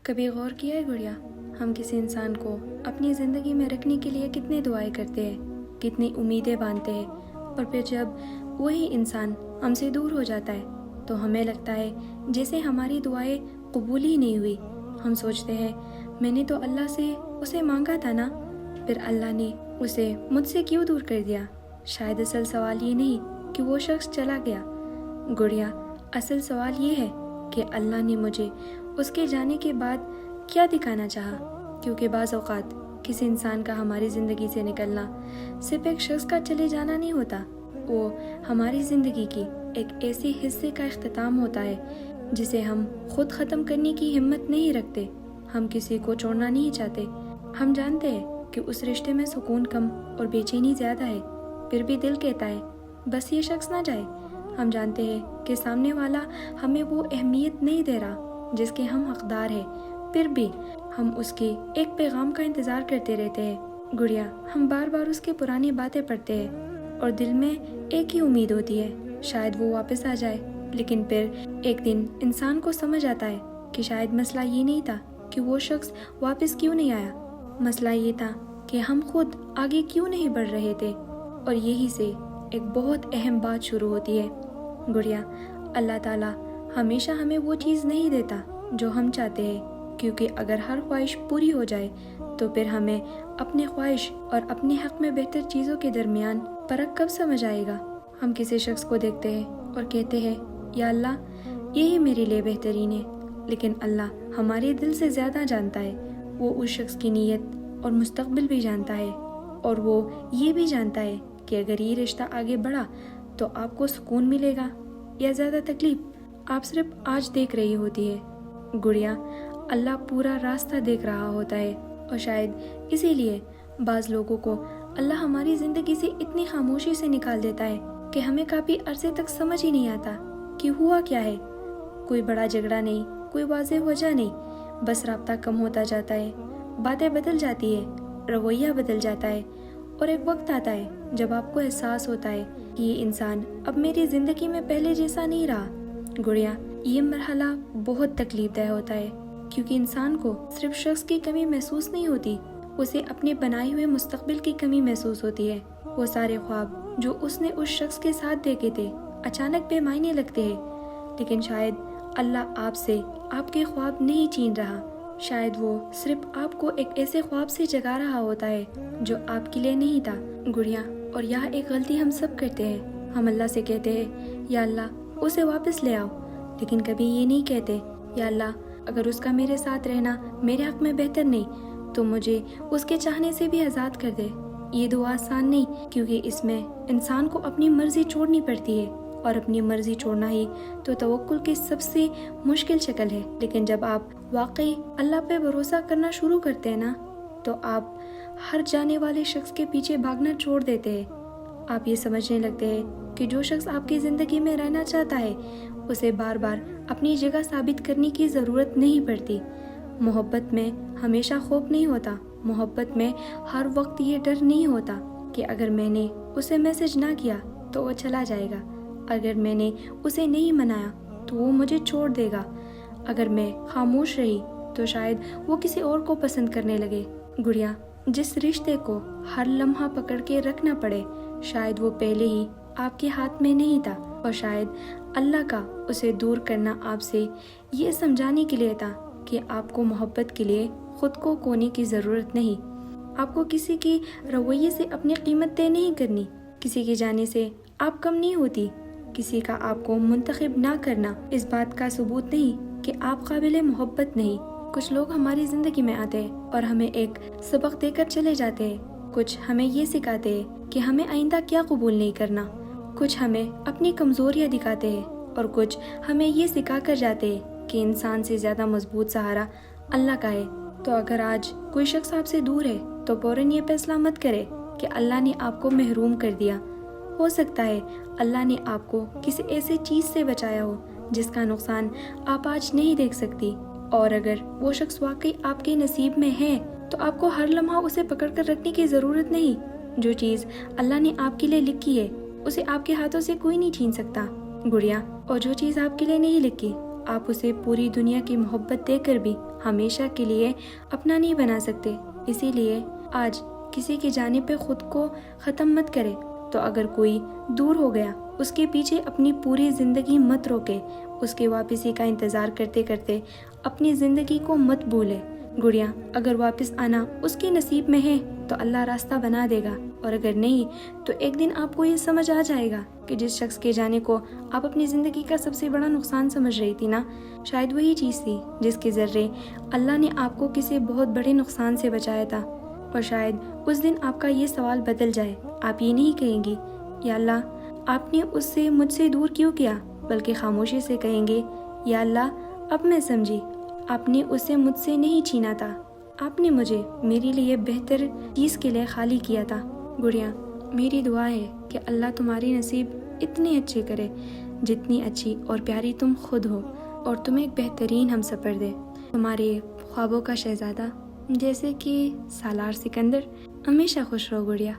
کبھی غور کیا ہے گڑیا، ہم کسی انسان کو اپنی زندگی میں رکھنے کے لیے کتنے دعائیں کرتے ہیں، کتنی امیدیں باندھتے ہیں، اور پھر جب وہی انسان ہم سے دور ہو جاتا ہے تو ہمیں لگتا ہے جیسے ہماری دعائیں قبول ہی نہیں ہوئی۔ ہم سوچتے ہیں میں نے تو اللہ سے اسے مانگا تھا نا، پھر اللہ نے اسے مجھ سے کیوں دور کر دیا؟ شاید اصل سوال یہ نہیں کہ وہ شخص چلا گیا گڑیا، اصل سوال یہ ہے کہ اللہ نے مجھے اس کے جانے کے بعد کیا دکھانا چاہا۔ کیونکہ بعض اوقات کسی انسان کا ہماری زندگی سے نکلنا صرف ایک شخص کا چلے جانا نہیں ہوتا، وہ ہماری زندگی کی ایک ایسی حصے کا اختتام ہوتا ہے جسے ہم خود ختم کرنے کی ہمت نہیں رکھتے۔ ہم کسی کو چھوڑنا نہیں چاہتے، ہم جانتے ہیں کہ اس رشتے میں سکون کم اور بے چینی زیادہ ہے، پھر بھی دل کہتا ہے بس یہ شخص نہ جائے۔ ہم جانتے ہیں کہ سامنے والا ہمیں وہ اہمیت نہیں دے رہا جس کے ہم حقدار ہیں، پھر بھی ہم اس کے ایک پیغام کا انتظار کرتے رہتے ہیں۔ گڑیا، ہم بار بار اس کی پرانی باتیں پڑھتے ہیں اور دل میں ایک ہی امید ہوتی ہے، شاید وہ واپس آ جائے۔ لیکن پھر ایک دن انسان کو سمجھ آتا ہے کہ شاید مسئلہ یہ نہیں تھا کہ وہ شخص واپس کیوں نہیں آیا، مسئلہ یہ تھا کہ ہم خود آگے کیوں نہیں بڑھ رہے تھے۔ اور یہی سے ایک بہت اہم بات شروع ہوتی ہے گڑیا، اللہ تعالیٰ ہمیشہ ہمیں وہ چیز نہیں دیتا جو ہم چاہتے ہیں، کیونکہ اگر ہر خواہش پوری ہو جائے تو پھر ہمیں اپنے خواہش اور اپنے حق میں بہتر چیزوں کے درمیان فرق کب سمجھ آئے گا؟ ہم کسی شخص کو دیکھتے ہیں اور کہتے ہیں یا اللہ یہی میرے لیے بہترین ہے، لیکن اللہ ہمارے دل سے زیادہ جانتا ہے، وہ اس شخص کی نیت اور مستقبل بھی جانتا ہے، اور وہ یہ بھی جانتا ہے کہ اگر یہ رشتہ آگے بڑھا تو آپ کو سکون ملے گا یا زیادہ تکلیف۔ آپ صرف آج دیکھ رہی ہوتی ہے گڑیا، اللہ پورا راستہ دیکھ رہا ہوتا ہے، اور شاید اسی لیے بعض لوگوں کو اللہ ہماری زندگی سے اتنی خاموشی سے نکال دیتا ہے کہ ہمیں کافی عرصے تک سمجھ ہی نہیں آتا کہ ہوا کیا ہے۔ کوئی بڑا جھگڑا نہیں، کوئی واضح وجہ نہیں، بس رابطہ کم ہوتا جاتا ہے، باتیں بدل جاتی ہے، رویہ بدل جاتا ہے، اور ایک وقت آتا ہے جب آپ کو احساس ہوتا ہے کہ یہ انسان اب میری زندگی میں پہلے جیسا نہیں رہا۔ گڑیا، یہ مرحلہ بہت تکلیف دہ ہوتا ہے، کیونکہ انسان کو صرف شخص کی کمی محسوس نہیں ہوتی، اسے اپنے بنائے ہوئے مستقبل کی کمی محسوس ہوتی ہے۔ وہ سارے خواب جو اس نے اس شخص کے ساتھ دیکھے تھے اچانک بے معنی لگتے ہیں، لیکن شاید اللہ آپ سے آپ کے خواب نہیں چھین رہا، شاید وہ صرف آپ کو ایک ایسے خواب سے جگا رہا ہوتا ہے جو آپ کے لیے نہیں تھا گڑیا۔ اور یہاں ایک غلطی ہم سب کرتے ہیں، ہم اللہ سے کہتے ہیں یا اللہ اسے واپس لے آؤ، لیکن کبھی یہ نہیں کہتے یا اللہ اگر اس کا میرے ساتھ رہنا میرے حق میں بہتر نہیں تو مجھے اس کے چاہنے سے بھی آزاد کر دے۔ یہ دعا آسان نہیں، کیونکہ اس میں انسان کو اپنی مرضی چھوڑنی پڑتی ہے، اور اپنی مرضی چھوڑنا ہی تو توکل کی سب سے مشکل شکل ہے۔ لیکن جب آپ واقعی اللہ پہ بھروسہ کرنا شروع کرتے ہیں نا، تو آپ ہر جانے والے شخص کے پیچھے بھاگنا چھوڑ دیتے ہیں۔ آپ یہ سمجھنے لگتے ہیں کہ جو شخص آپ کی زندگی میں رہنا چاہتا ہے اسے بار بار اپنی جگہ ثابت کرنے کی ضرورت نہیں پڑتی۔ محبت میں ہمیشہ خوف نہیں ہوتا، محبت میں ہر وقت یہ ڈر نہیں ہوتا کہ اگر میں نے اسے میسج نہ کیا تو وہ چلا جائے گا، اگر میں نے اسے نہیں منایا تو وہ مجھے چھوڑ دے گا، اگر میں خاموش رہی تو شاید وہ کسی اور کو پسند کرنے لگے۔ گڑیا، جس رشتے کو ہر لمحہ پکڑ کے رکھنا پڑے شاید وہ پہلے ہی آپ کے ہاتھ میں نہیں تھا، اور شاید اللہ کا اسے دور کرنا آپ سے یہ سمجھانے کے لیے تھا کہ آپ کو محبت کے لیے خود کو کھونے کی ضرورت نہیں، آپ کو کسی کی رویے سے اپنی قیمت طے نہیں کرنی، کسی کے جانے سے آپ کم نہیں ہوتی، کسی کا آپ کو منتخب نہ کرنا اس بات کا ثبوت نہیں کہ آپ قابل محبت نہیں۔ کچھ لوگ ہماری زندگی میں آتے ہیں اور ہمیں ایک سبق دے کر چلے جاتے ہیں، کچھ ہمیں یہ سکھاتے ہیں کہ ہمیں آئندہ کیا قبول نہیں کرنا، کچھ ہمیں اپنی کمزوریاں دکھاتے ہیں، اور کچھ ہمیں یہ سکھا کر جاتے ہیں کہ انسان سے زیادہ مضبوط سہارا اللہ کا ہے۔ تو اگر آج کوئی شخص آپ سے دور ہے تو فوراً یہ فیصلہ مت کرے کہ اللہ نے آپ کو محروم کر دیا۔ ہو سکتا ہے اللہ نے آپ کو کسی ایسی چیز سے بچایا ہو جس کا نقصان آپ آج نہیں دیکھ سکتی، اور اگر وہ شخص واقعی آپ کے نصیب میں ہے تو آپ کو ہر لمحہ اسے پکڑ کر رکھنے کی ضرورت نہیں۔ جو چیز اللہ نے آپ کے لیے لکھی ہے اسے آپ کے ہاتھوں سے کوئی نہیں چھین سکتا گڑیا، اور جو چیز آپ کے لیے نہیں لکھی آپ اسے پوری دنیا کی محبت دے کر بھی ہمیشہ کے لیے اپنا نہیں بنا سکتے، اسی لیے آج کسی کی جانب پہ خود کو ختم مت کرے۔ تو اگر کوئی دور ہو گیا، اس کے پیچھے اپنی پوری زندگی مت روکے، اس کے واپسی کا انتظار کرتے کرتے اپنی زندگی کو مت بھولے۔ گڑیا، اگر واپس آنا اس کے نصیب میں ہے تو اللہ راستہ بنا دے گا، اور اگر نہیں تو ایک دن آپ کو یہ سمجھ آ جائے گا کہ جس شخص کے جانے کو آپ اپنی زندگی کا سب سے بڑا نقصان سمجھ رہی تھی نا، شاید وہی چیز تھی جس کے ذریعے اللہ نے آپ کو کسی بہت بڑے نقصان سے بچایا تھا۔ اور شاید اس دن آپ کا یہ سوال بدل جائے، آپ یہ نہیں کہیں گی یا اللہ آپ نے اس سے مجھ سے دور کیوں کیا، بلکہ خاموشی سے کہیں گے یا اللہ اب میں سمجھی، آپ نے اسے مجھ سے نہیں چھینا تھا، آپ نے مجھے میرے لیے بہتر چیز کے لیے خالی کیا تھا۔ گڑیا، میری دعا ہے کہ اللہ تمہاری نصیب اتنے اچھے کرے جتنی اچھی اور پیاری تم خود ہو، اور تمہیں ایک بہترین ہم سفر دے، تمہارے خوابوں کا شہزادہ جیسے کہ سالار سکندر۔ ہمیشہ خوش رہو گڑیا۔